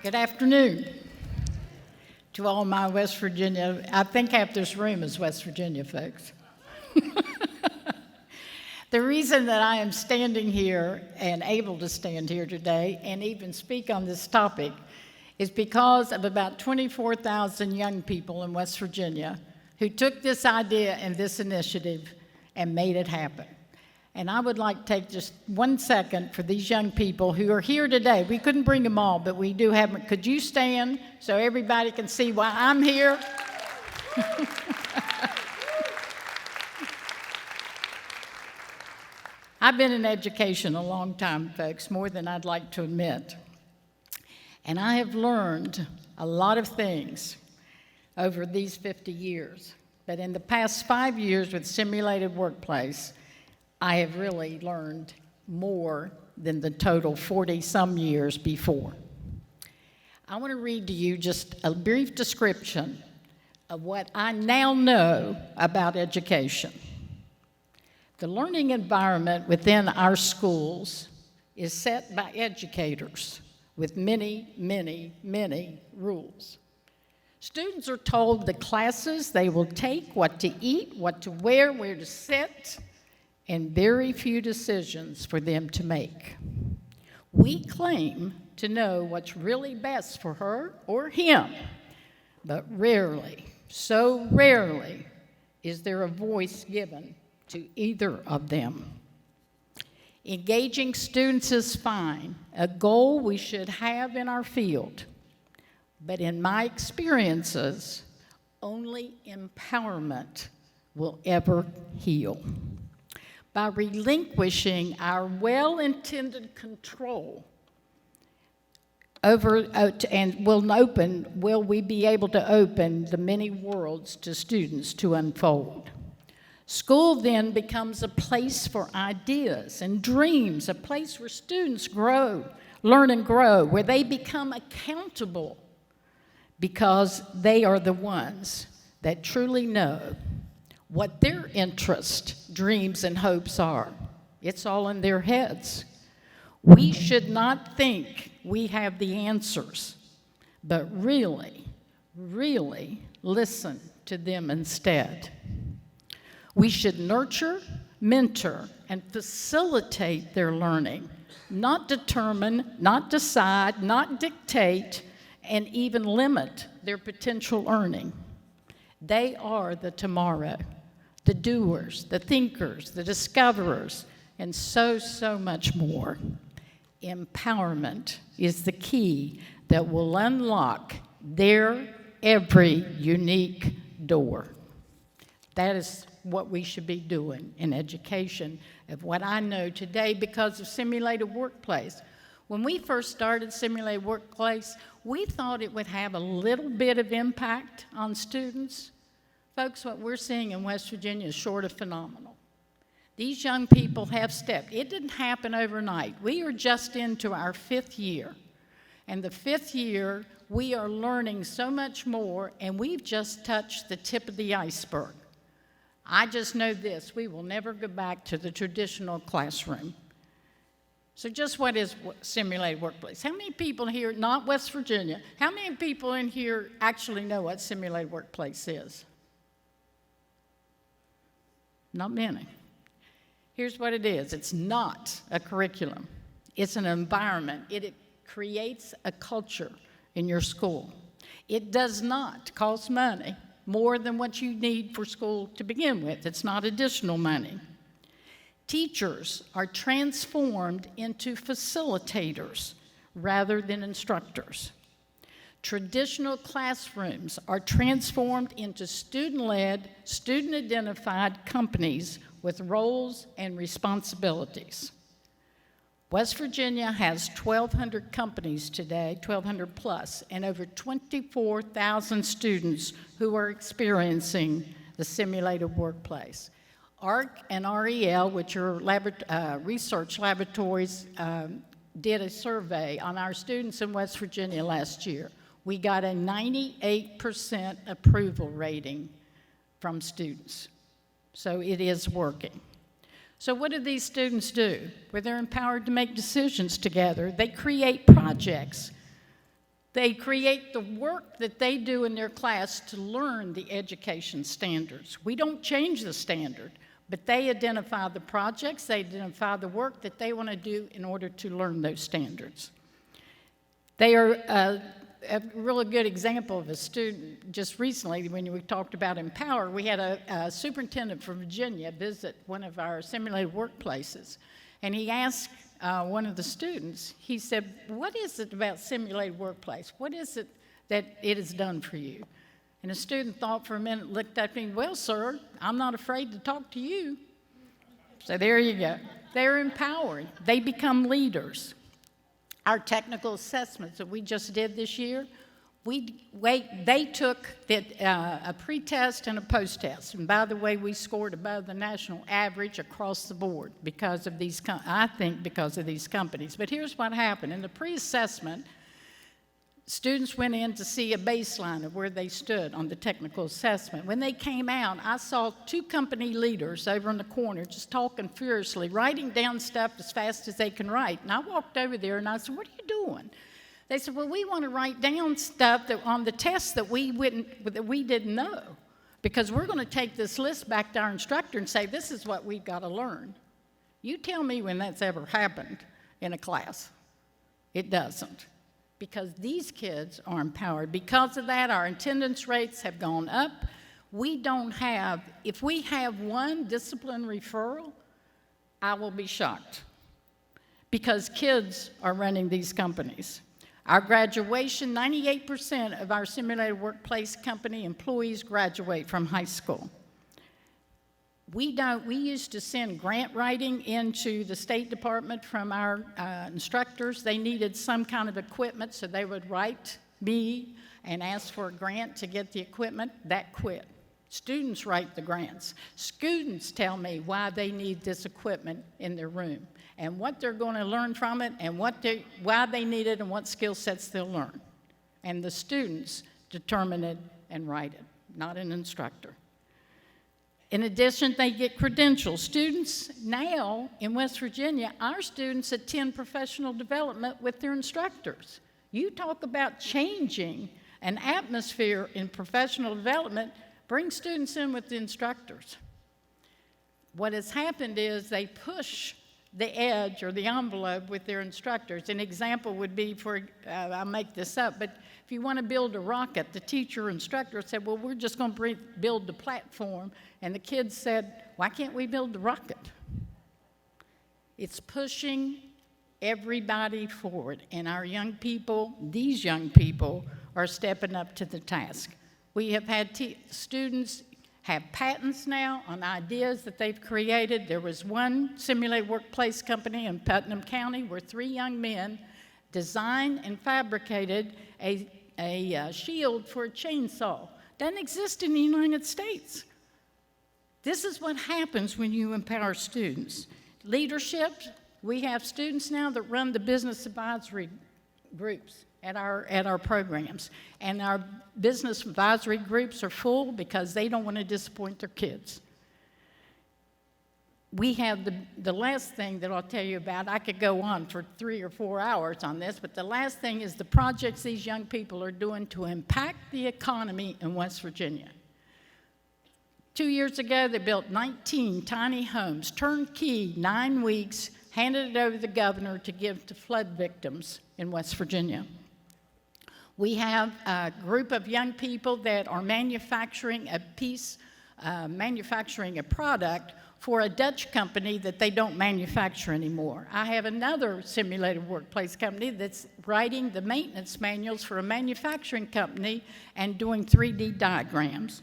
Good afternoon to all my West Virginia. I think half this room is West Virginia folks. The reason that I am standing here and able to stand here today and even speak on this topic is because of about 24,000 young people in West Virginia who took this idea and this initiative and made it happen. And I would like to take just 1 second for these young people who are here today. We couldn't bring them all, but we do have them. Could you stand so everybody can see why I'm here? I've been in education a long time, folks, more than I'd like to admit. And I have learned a lot of things over these 50 years. But in the past 5 years with Simulated Workplace, I have really learned more than the total 40-some years before. I want to read to you just a brief description of what I now know about education. The learning environment within our schools is set by educators with many, many, many rules. Students are told the classes they will take, what to eat, what to wear, where to sit, and very few decisions for them to make. We claim to know what's really best for her or him, but rarely, so rarely, is there a voice given to either of them. Engaging students is fine, a goal we should have in our field, but in my experiences, only empowerment will ever heal. By relinquishing our well-intended control over, will we be able to open the many worlds to students to unfold. School then becomes a place for ideas and dreams, a place where students grow, learn and grow, where they become accountable because they are the ones that truly know what their interests, dreams, and hopes are. It's all in their heads. We should not think we have the answers, but really, really listen to them instead. We should nurture, mentor, and facilitate their learning, not determine, not decide, not dictate, and even limit their potential earning. They are the tomorrow. The doers, the thinkers, the discoverers, and so, so much more. Empowerment is the key that will unlock their every unique door. That is what we should be doing in education, of what I know today because of Simulated Workplace. When we first started Simulated Workplace, we thought it would have a little bit of impact on students. Folks, what we're seeing in West Virginia is short of phenomenal. These young people have stepped. It didn't happen overnight. We are just into our 5th year. And the 5th year, we are learning so much more, and we've just touched the tip of the iceberg. I just know this, we will never go back to the traditional classroom. So just what is Simulated Workplace? How many people here, not West Virginia, how many people in here actually know what Simulated Workplace is? Not many. Here's what it is. It's not a curriculum. It's an environment. It creates a culture in your school. It does not cost money more than what you need for school to begin with. It's not additional money. Teachers are transformed into facilitators rather than instructors. Traditional classrooms are transformed into student-led, student-identified companies with roles and responsibilities. West Virginia has 1,200 companies today, 1,200 plus, and over 24,000 students who are experiencing the Simulated Workplace. ARC and REL, which are research laboratories, did a survey on our students in West Virginia last year. We got a 98% approval rating from students. So it is working. So what do these students do? Well, they're empowered to make decisions together. They create projects. They create the work that they do in their class to learn the education standards. We don't change the standard, but they identify the projects, they identify the work that they want to do in order to learn those standards. They are a really good example of a student. Just recently, when we talked about Empower, we had a superintendent from Virginia visit one of our simulated workplaces, and he asked one of the students, he said, what is it about simulated workplace? What is it that it has done for you? And the student thought for a minute, looked at me, well, sir, I'm not afraid to talk to you. So there you go. They're empowered. They become leaders. Our technical assessments that we just did this year, they took a pre-test and a post-test. And by the way, we scored above the national average across the board because of these, I think because of these companies. But here's what happened. In the pre-assessment, students went in to see a baseline of where they stood on the technical assessment. When they came out, I saw two company leaders over in the corner just talking furiously, writing down stuff as fast as they can write. And I walked over there and I said, what are you doing? They said, well, we want to write down stuff that on the test that we didn't know, because we're going to take this list back to our instructor and say, this is what we've got to learn. You tell me when that's ever happened in a class. It doesn't. Because these kids are empowered. Because of that, our attendance rates have gone up. If we have one discipline referral, I will be shocked. Because kids are running these companies. Our graduation, 98% of our simulated workplace company employees graduate from high school. We used to send grant writing into the State Department from our instructors. They needed some kind of equipment, so they would write me and ask for a grant to get the equipment. That quit. Students write the grants. Students tell me why they need this equipment in their room and what they're going to learn from it and why they need it and what skill sets they'll learn. And the students determine it and write it, not an instructor. In addition, they get credentials. Students now in West Virginia, our students attend professional development with their instructors. You talk about changing an atmosphere in professional development, bring students in with the instructors. What has happened is they push the edge or the envelope with their instructors. An example would be I'll make this up, but if you want to build a rocket, the teacher or instructor said, well, we're just going to build the platform. And the kids said, why can't we build the rocket? It's pushing everybody forward. And our young people, these young people, are stepping up to the task. We have had students have patents now on ideas that they've created. There was one simulated workplace company in Putnam County where 3 young men designed and fabricated a shield for a chainsaw. Doesn't exist in the United States. This is what happens when you empower students. Leadership, we have students now that run the business advisory groups at our programs. And our business advisory groups are full because they don't want to disappoint their kids. We have the last thing that I'll tell you about. I could go on for 3 or 4 hours on this, but the last thing is the projects these young people are doing to impact the economy in West Virginia. 2 years ago, they built 19 tiny homes, turnkey, 9 weeks, handed it over to the governor to give to flood victims in West Virginia. We have a group of young people that are manufacturing a product for a Dutch company that they don't manufacture anymore. I have another simulated workplace company that's writing the maintenance manuals for a manufacturing company and doing 3D diagrams.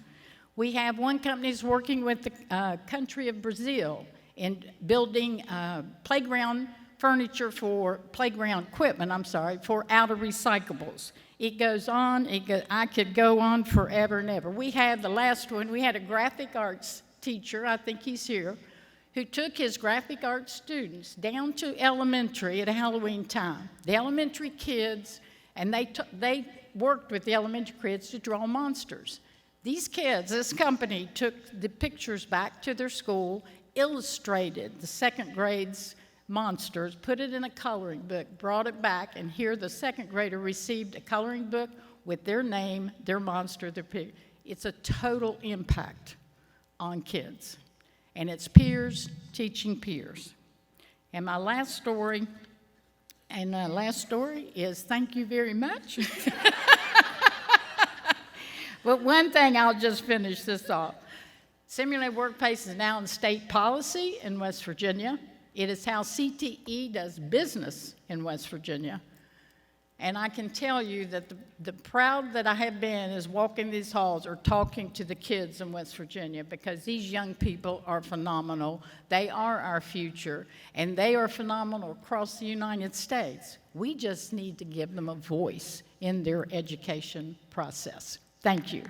We have one company that's working with the country of Brazil in building playground furniture for playground equipment, for out of recyclables. It goes on, I could go on forever and ever. We had the last one, we had a graphic arts teacher, I think he's here, who took his graphic arts students down to elementary at Halloween time. The elementary kids, and they worked with the elementary kids to draw monsters. These kids, this company took the pictures back to their school, illustrated the second grade's monsters, put it in a coloring book, brought it back, and here the second grader received a coloring book with their name, their monster, their pig. It's a total impact on kids. And it's peers teaching peers. And my last story is thank you very much. But one thing, I'll just finish this off. Simulated Workplace is now in state policy in West Virginia. It is how CTE does business in West Virginia. And I can tell you that the proud that I have been is walking these halls or talking to the kids in West Virginia, because these young people are phenomenal. They are our future, and they are phenomenal across the United States. We just need to give them a voice in their education process. Thank you.